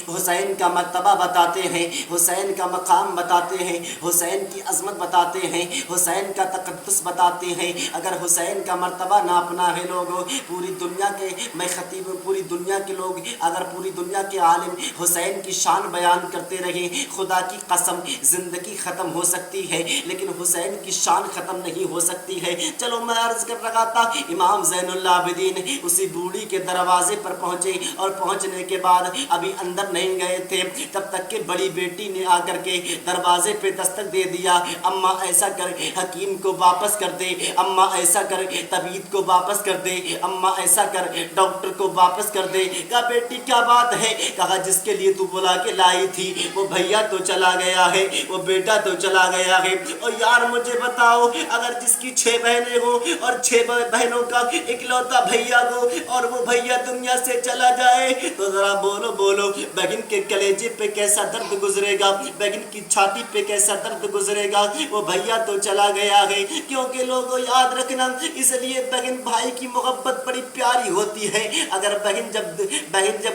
حسین کا مرتبہ بتاتے ہیں، حسین کا مقام بتاتے ہیں، حسین کی عظمت بتاتے ہیں، حسین کا تقدس بتاتے ہیں۔ اگر حسین کا مرتبہ ناپنا ہے لوگوں، پوری دنیا کے میں خطیب پوری دنیا کے لوگ اگر پوری دنیا کے عالم حسین کی شان بیان کرتے رہے، خدا کی قسم زندگی ختم ہو سکتی ہے لیکن حسین کی شان ختم نہیں ہو سکتی ہے۔ چلو میں عرض کر رہا تھا، امام زین العابدین اسی بوڑھی کے دروازے پر پہنچے اور پہنچنے کے بعد ابھی اندر نہیں گئے تھے تب تک کہ بڑی بیٹی نے آ کر کے دروازے پہ دستک دے دیا، اماں ایسا کر حکیم کو واپس کر دے، اماں ایسا کر طبیب کو واپس کر دے، اماں ایسا کر ڈاکٹر کو واپس کر دے۔ کہا بیٹی کیا بات ہے؟ کہا جس کے لیے تو بلا کے لائی تھی وہ بھیا تو چلا گیا ہے، وہ بیٹا تو چلا گیا ہے، اور یار مجھے بتاؤ اگر جس کی 6 بہنیں ہوں اور 6 بہنوں کا اکلوتا بھیا ہو اور وہ بھیا دنیا سے چلا جائے تو ذرا بولو بولو بہن کے کلیجے پہ کیسا درد گزرے گا، بہن کی چھاتی پہ کیسا درد گزرے گا۔ وہ بھیا تو چلا گیا ہے، کیونکہ لوگوں یاد رکھنا اس لیے بہن بھائی کی محبت بڑی پیاری ہوتی ہے۔ اگر بہن جب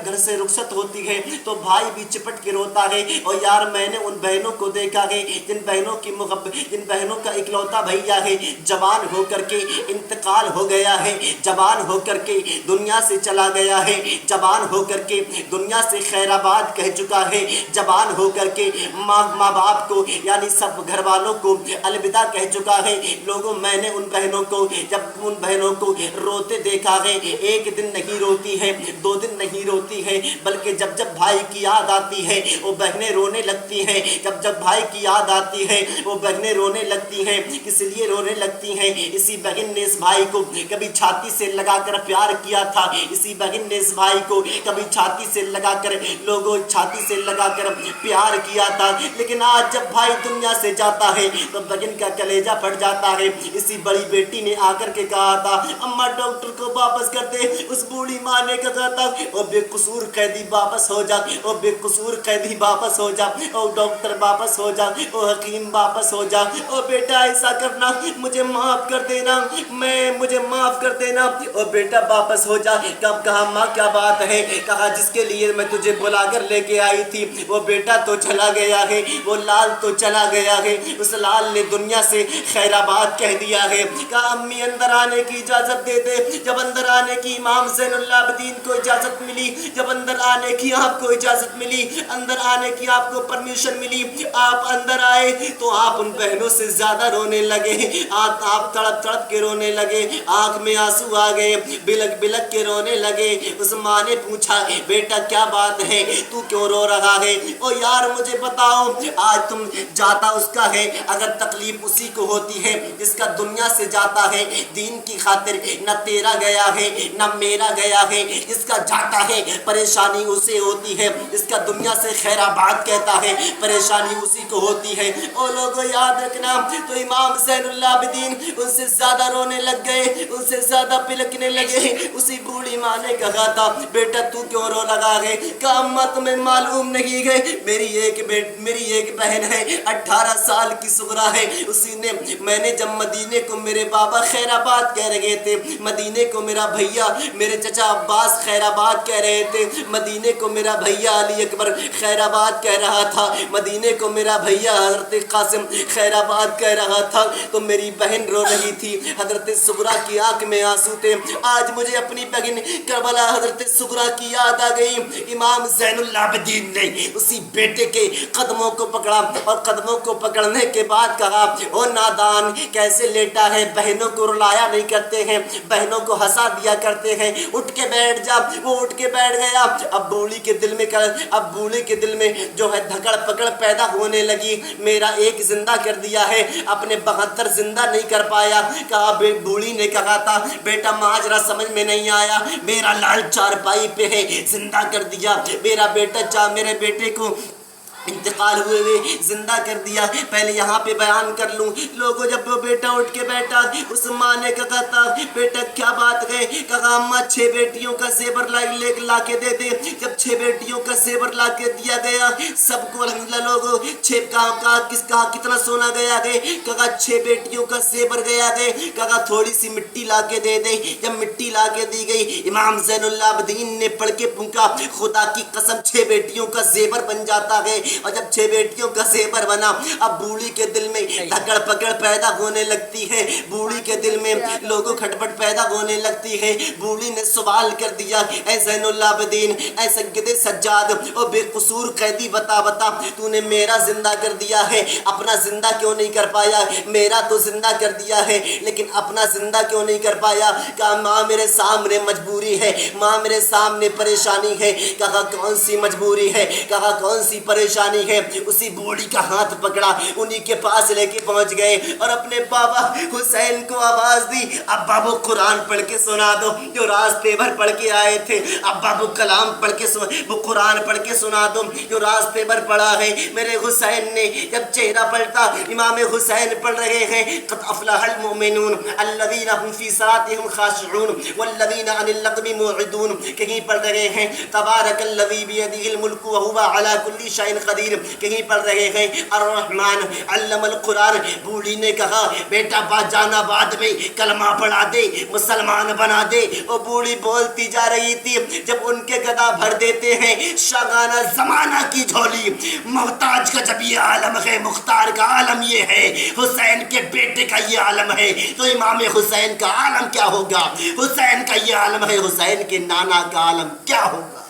گھر سے رخصت ہوتی ہے تو بھائی بھی چپٹ کے روتا ہے، اور یار میں نے ان بہنوں کو دیکھا ہے جن بہنوں کا اکلوتا بھیا ہے جوان ہو کر کے انتقال ہو گیا ہے، جوان ہو کر کے دنیا سے چلا گیا ہے، جوان ہو کر کے دنیا سے خیر آباد کہہ چکا ہے، جوان ہو کر کے ماں باپ کو یعنی سب گھر والوں کو الوداع کہہ چکا ہے۔ لوگوں میں نے ان بہنوں کو روتے دیکھا ہے، ایک دن نہیں روتی ہے، 2 دن نہیں روتی ہے، بلکہ جب بھائی کی یاد آتی ہے وہ بہنیں رونے لگتی ہیں، جب بھائی کی یاد آتی ہے وہ بہنیں رونے لگتی ہیں۔ اس لیے رونے لگتی ہیں اسی بہن نے اس بھائی کو کبھی چھاتی سے لگا کر پیار کیا تھا، اسی بہن نے اس بھائی کو کبھی چھاتی سے لگا کر پیار کیا تھا، لیکن آج جب بھائی دنیا سے جاتا ہے تو بہن کا کلیجہ پھٹ جاتا ہے۔ اسی بڑی بیٹی نے آ کر کے کہا تھا اماں ڈاکٹر کو واپس کر دے۔ اس بوڑھی ماں نے کہا تھا او بے قصور قیدی واپس ہو جا، او بے قصور قیدی واپس ہو جا، او ڈاکٹر واپس ہو جا، او حکیم واپس ہو جا، او بیٹا ایسا کرنا مجھے معاف کر دینا، مجھے معاف کر دینا، او بیٹا واپس ہو جا۔ کب کہا ماں کیا بات ہے؟ کہا جس کے لیے میں تجھے بلا کر لے کے آئی تھی وہ بیٹا تو چلا گیا ہے، وہ لال تو چلا گیا ہے، اس لال نے دنیا سے خیر آباد کہہ دیا ہے۔ کہا امی اندر آنے کی اجازت دے دے۔ جب اندر آنے کی امام زین العابدین کو اجازت ملی، جب اندر آنے کی آپ کو اجازت ملی، اندر آنے کی آپ کو پرمیشن ملی، آپ اندر آئے تو آپ ان بہنوں سے زیادہ رونے لگے، آپ تڑپ تڑپ کے رونے لگے، آنکھ میں آنسو آ گئے، بلک بلک کے رونے لگے۔ اس ماں نے پوچھا بیٹا کیا بات ہے، تو کیوں رو رہا ہے؟ او یار مجھے بتاؤ آج تم جاتا اس کا ہے، اگر تکلیف اسی کو ہوتی ہے جس کا دنیا سے جاتا ہے دین کی خاطر، نہ تیرا گیا ہے نہ میرا گیا ہے، جس کا جاتا ہے پریشانی اسے ہوتی ہے، جس کا دنیا سے خیر آباد کہتا ہے پریشانی اسی کو ہوتی ہے۔ او لوگوں یاد رکھنا تو امام زین العابدین ان سے زیادہ رونے لگ گئے، ان سے زیادہ پلکنے لگے۔ اسی بوڑھی ماں نے کہا تھا بیٹا تو کیوں رو لگا ہے؟ کہا اماں تمہیں معلوم نہیں ہے میری ایک بہن ہے 18 سال کی صغرا ہے، اسی نے میں نے جب مدینے کو میرے بابا خیر آباد کہہ رہے تھے، مدینے کو میرا بھیا میرے چچا عباس خیر آباد کہہ رہے تھے، مدینے کو میرا بھیا علی اکبر خیر آباد کہہ رہا تھا، مدینے کو میرا بھیا حضرت قاسم خیر آباد کہہ رہا تھا، تو میری بہن رو رہی تھی، حضرت صغرا کی آنکھ میں آنسو تھے۔ آج مجھے اپنی بہن کربلا حضرت صغرا کی یاد آ گئی۔ امام زین العابدین نے اسی بیٹے کے قدموں کو پکڑا اور قدموں کو پکڑنے کے بعد کہا او نادان کیسے لیٹا ہے، بہنوں کو رلایا نہیں کرتے ہیں، بہنوں کو ہنسا دیا کرتے ہیں، اٹھ کے بیٹھ جا۔ وہ اٹھ کے بیٹھ گیا۔ اب بوڑھی کے دل میں جو ہے دھکڑ پکڑ پیدا ہونے لگی، میرا ایک زندہ کر دیا ہے اپنے 72 زندہ نہیں کر پایا۔ کہا بوڑھی نے کہا تھا بیٹا ماجرا سمجھ میں نہیں آیا، میرا لال چارپائی پہ ہے زندہ کر دیا، میرے بیٹے کو انتقال ہوئے زندہ کر دیا۔ پہلے یہاں پہ بیان کر لوں لوگوں، جب وہ بیٹا اٹھ کے بیٹھا، اس ماں نے کہا تھا بیٹا کیا بات ہے؟ کہا اماں 6 بیٹیوں کا زیور لا کے دے دے۔ جب 6 بیٹیوں کا زیور لا کے دیا گیا، سب کو الحمدللہ لوگوں 6 کہا کتنا سونا گیا ہے؟ کہا 6 بیٹیوں کا زیور گیا ہے۔ کہا تھوڑی سی مٹی لا کے دے دے۔ جب مٹی لا کے دی گئی، امام زین العابدین نے پڑھ کے پھونکا خدا کی قسم 6 بیٹیوں کا زیور بن جاتا ہے۔ اور جب 6 بیٹیوں کا زیور بنا، اب بوڑھی کے دل میں دھکڑ پکڑ پیدا ہونے لگتی ہے، بوڑھی کے دل میں لوگوں کھٹپٹ پیدا ہونے لگتی ہے۔ بوڑھی نے سوال کر دیا، اے زین العابدین، اے سید سجاد، او بے قصور قیدی، بتا تو نے میرا زندہ کر دیا ہے، اپنا زندہ کیوں نہیں کر پایا؟ میرا تو زندہ کر دیا ہے لیکن اپنا زندہ کیوں نہیں کر پایا؟ کہا ماں میرے سامنے مجبوری ہے، ماں میرے سامنے پریشانی ہے۔ کہا کون سی مجبوری ہے؟ کہا کون سی پریشانی ہے؟ اسی بوڑھی کا ہاتھ پکڑا، انہی کے پاس لے کے پہنچ گئے اور اپنے بابا حسین کو آواز دی، ابا وہ قرآن پڑھ کے سنا دو جو راستے بھر پڑھ کے آئے تھے، ابا وہ کلام پڑھ کے وہ قرآن پڑھ کے سنا دو جو راستے بھر پڑھا ہے۔ میرے حسین نے جب چہرہ پلٹا، امام حسین پڑھ رہے ہیں قد افلح المؤمنون الذین هم فی صلاتهم خاشعون والذین عن اللغو معرضون، کہیں پڑھ رہے ہیں تبارک الذی بیدہ الملک وہو علی کل شیء قدیر، کہیں پڑھ رہے ہیں الرحمن علم القرآن۔ بوڑھی نے کہا بیٹا جانا بعد میں کلمہ پڑھا دے، مسلمان بنا دے۔ اور بوڑھی بولتی جا رہی تھی، جب ان کے گدا بھر دیتے ہیں شاگانہ زمانہ کی جھولی، محتاج کا جب یہ عالم ہے، مختار کا عالم یہ ہے، حسین کے بیٹے کا یہ عالم ہے، تو امام حسین کا عالم کیا ہوگا؟ حسین کا یہ عالم ہے، حسین کے نانا کا عالم کیا ہوگا؟